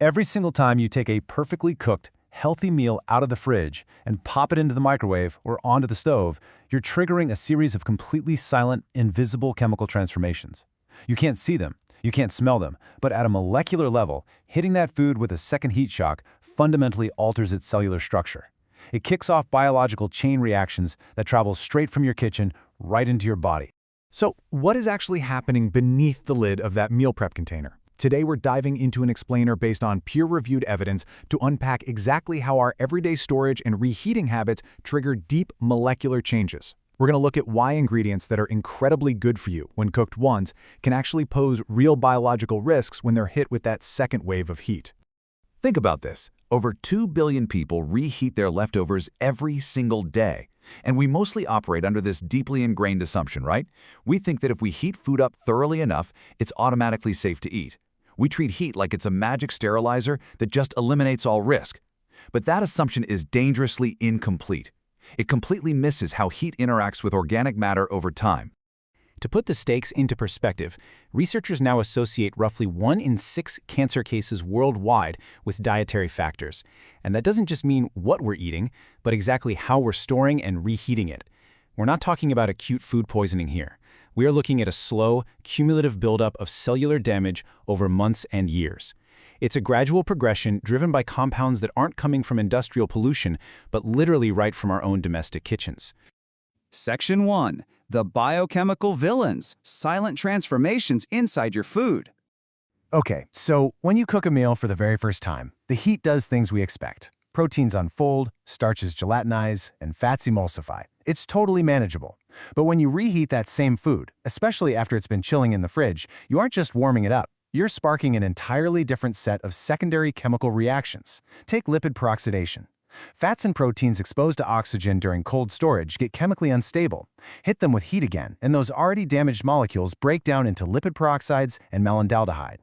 Every single time you take a perfectly cooked, healthy meal out of the fridge and pop it into the microwave or onto the stove, you're triggering a series of completely silent, invisible chemical transformations. You can't see them, you can't smell them, but at a molecular level, hitting that food with a second heat shock fundamentally alters its cellular structure. It kicks off biological chain reactions that travel straight from your kitchen right into your body. So, what is actually happening beneath the lid of that meal prep container? Today we're diving into an explainer based on peer-reviewed evidence to unpack exactly how our everyday storage and reheating habits trigger deep molecular changes. We're going to look at why ingredients that are incredibly good for you when cooked once can actually pose real biological risks when they're hit with that second wave of heat. Think about this. Over 2 billion people reheat their leftovers every single day. And we mostly operate under this deeply ingrained assumption, right? We think that if we heat food up thoroughly enough, it's automatically safe to eat. We treat heat like it's a magic sterilizer that just eliminates all risk. But that assumption is dangerously incomplete. It completely misses how heat interacts with organic matter over time. To put the stakes into perspective, researchers now associate roughly 1 in 6 cancer cases worldwide with dietary factors. And that doesn't just mean what we're eating, but exactly how we're storing and reheating it. We're not talking about acute food poisoning here. We are looking at a slow, cumulative buildup of cellular damage over months and years. It's a gradual progression driven by compounds that aren't coming from industrial pollution, but literally right from our own domestic kitchens. Section 1. The biochemical villains, silent transformations inside your food. Okay, so when you cook a meal for the very first time, the heat does things we expect. Proteins unfold, starches gelatinize, and fats emulsify. It's totally manageable. But when you reheat that same food, especially after it's been chilling in the fridge, you aren't just warming it up. You're sparking an entirely different set of secondary chemical reactions. Take lipid peroxidation. Fats and proteins exposed to oxygen during cold storage get chemically unstable. Hit them with heat again, and those already damaged molecules break down into lipid peroxides and malondialdehyde.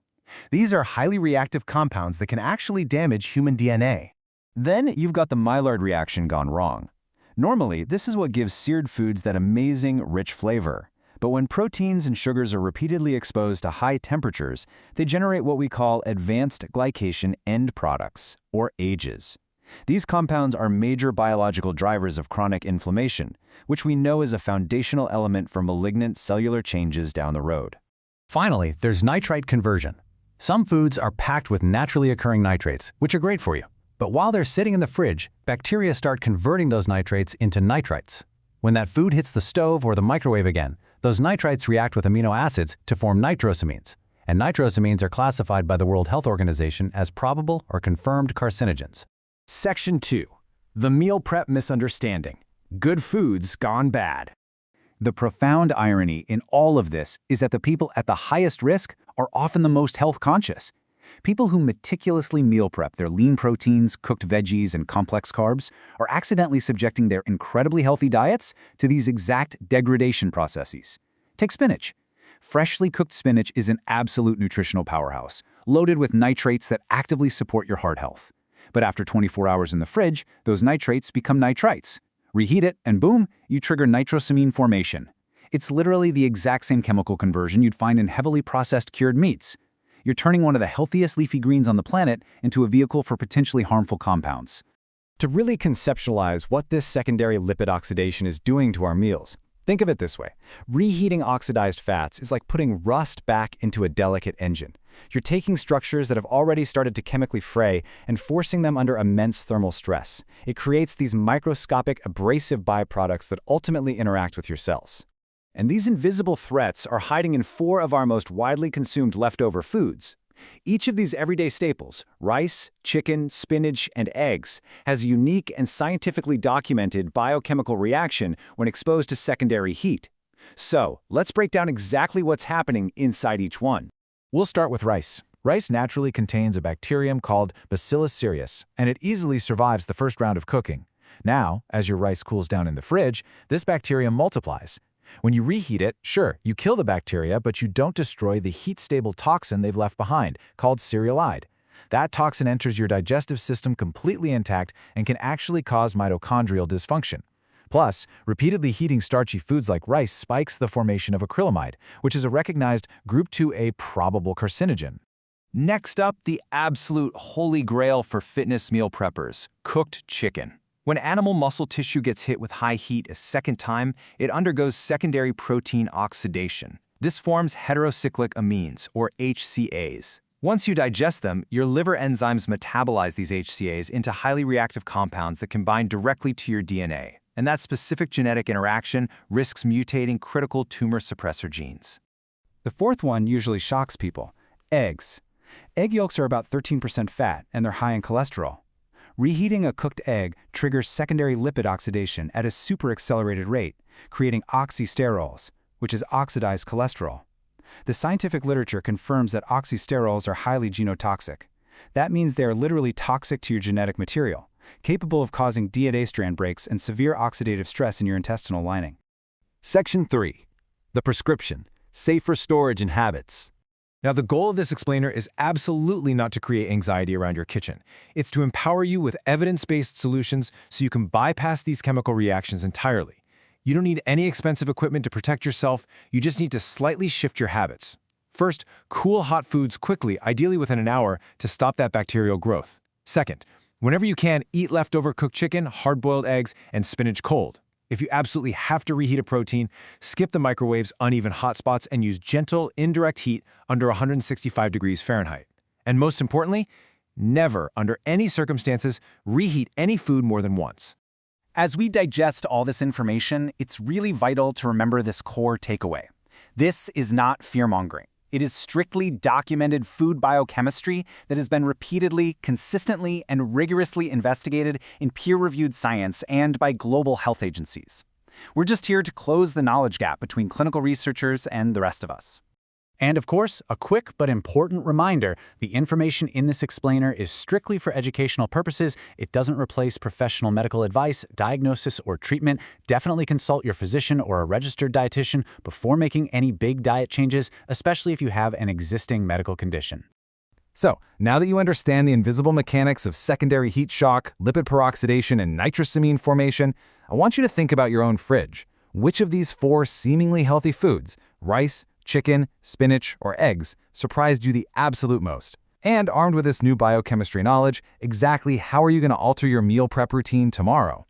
These are highly reactive compounds that can actually damage human DNA. Then you've got the Maillard reaction gone wrong. Normally, this is what gives seared foods that amazing, rich flavor. But when proteins and sugars are repeatedly exposed to high temperatures, they generate what we call advanced glycation end products, or AGEs. These compounds are major biological drivers of chronic inflammation, which we know is a foundational element for malignant cellular changes down the road. Finally, there's nitrite conversion. Some foods are packed with naturally occurring nitrates, which are great for you. But while they're sitting in the fridge, bacteria start converting those nitrates into nitrites. When that food hits the stove or the microwave again, those nitrites react with amino acids to form nitrosamines. And nitrosamines are classified by the World Health Organization as probable or confirmed carcinogens. Section 2. The meal prep misunderstanding. Good foods gone bad. The profound irony in all of this is that the people at the highest risk are often the most health conscious. People who meticulously meal prep their lean proteins, cooked veggies, and complex carbs are accidentally subjecting their incredibly healthy diets to these exact degradation processes. Take spinach. Freshly cooked spinach is an absolute nutritional powerhouse, loaded with nitrates that actively support your heart health. But after 24 hours in the fridge, those nitrates become nitrites. Reheat it, and boom, you trigger nitrosamine formation. It's literally the exact same chemical conversion you'd find in heavily processed cured meats. You're turning one of the healthiest leafy greens on the planet into a vehicle for potentially harmful compounds. To really conceptualize what this secondary lipid oxidation is doing to our meals, think of it this way. Reheating oxidized fats is like putting rust back into a delicate engine. You're taking structures that have already started to chemically fray and forcing them under immense thermal stress. It creates these microscopic, abrasive byproducts that ultimately interact with your cells. And these invisible threats are hiding in 4 of our most widely consumed leftover foods. Each of these everyday staples, rice, chicken, spinach, and eggs, has a unique and scientifically documented biochemical reaction when exposed to secondary heat. So, let's break down exactly what's happening inside each one. We'll start with rice. Rice naturally contains a bacterium called Bacillus cereus, and it easily survives the first round of cooking. Now, as your rice cools down in the fridge, this bacterium multiplies. When you reheat it, sure, you kill the bacteria, but you don't destroy the heat-stable toxin they've left behind, called cereulide. That toxin enters your digestive system completely intact and can actually cause mitochondrial dysfunction. Plus, repeatedly heating starchy foods like rice spikes the formation of acrylamide, which is a recognized Group 2A probable carcinogen. Next up, the absolute holy grail for fitness meal preppers, cooked chicken. When animal muscle tissue gets hit with high heat a second time, it undergoes secondary protein oxidation. This forms heterocyclic amines, or HCAs. Once you digest them, your liver enzymes metabolize these HCAs into highly reactive compounds that can bind directly to your DNA. And that specific genetic interaction risks mutating critical tumor suppressor genes. The fourth one usually shocks people: eggs. Egg yolks are about 13% fat, and they're high in cholesterol. Reheating a cooked egg triggers secondary lipid oxidation at a super-accelerated rate, creating oxysterols, which is oxidized cholesterol. The scientific literature confirms that oxysterols are highly genotoxic. That means they are literally toxic to your genetic material, capable of causing DNA strand breaks and severe oxidative stress in your intestinal lining. Section 3. The prescription: safer storage and habits. Now, the goal of this explainer is absolutely not to create anxiety around your kitchen. It's to empower you with evidence-based solutions so you can bypass these chemical reactions entirely. You don't need any expensive equipment to protect yourself, you just need to slightly shift your habits. First, cool hot foods quickly, ideally within an hour, to stop that bacterial growth. Second, whenever you can, eat leftover cooked chicken, hard-boiled eggs, and spinach cold. If you absolutely have to reheat a protein, skip the microwave's uneven hot spots and use gentle, indirect heat under 165 degrees Fahrenheit. And most importantly, never, under any circumstances, reheat any food more than once. As we digest all this information, it's really vital to remember this core takeaway. This is not fear-mongering. It is strictly documented food biochemistry that has been repeatedly, consistently, and rigorously investigated in peer-reviewed science and by global health agencies. We're just here to close the knowledge gap between clinical researchers and the rest of us. And of course, a quick but important reminder, the information in this explainer is strictly for educational purposes. It doesn't replace professional medical advice, diagnosis, or treatment. Definitely consult your physician or a registered dietitian before making any big diet changes, especially if you have an existing medical condition. So, now that you understand the invisible mechanics of secondary heat shock, lipid peroxidation, and nitrosamine formation, I want you to think about your own fridge. Which of these 4 seemingly healthy foods, rice, chicken, spinach, or eggs, surprised you the absolute most? And armed with this new biochemistry knowledge, exactly how are you going to alter your meal prep routine tomorrow?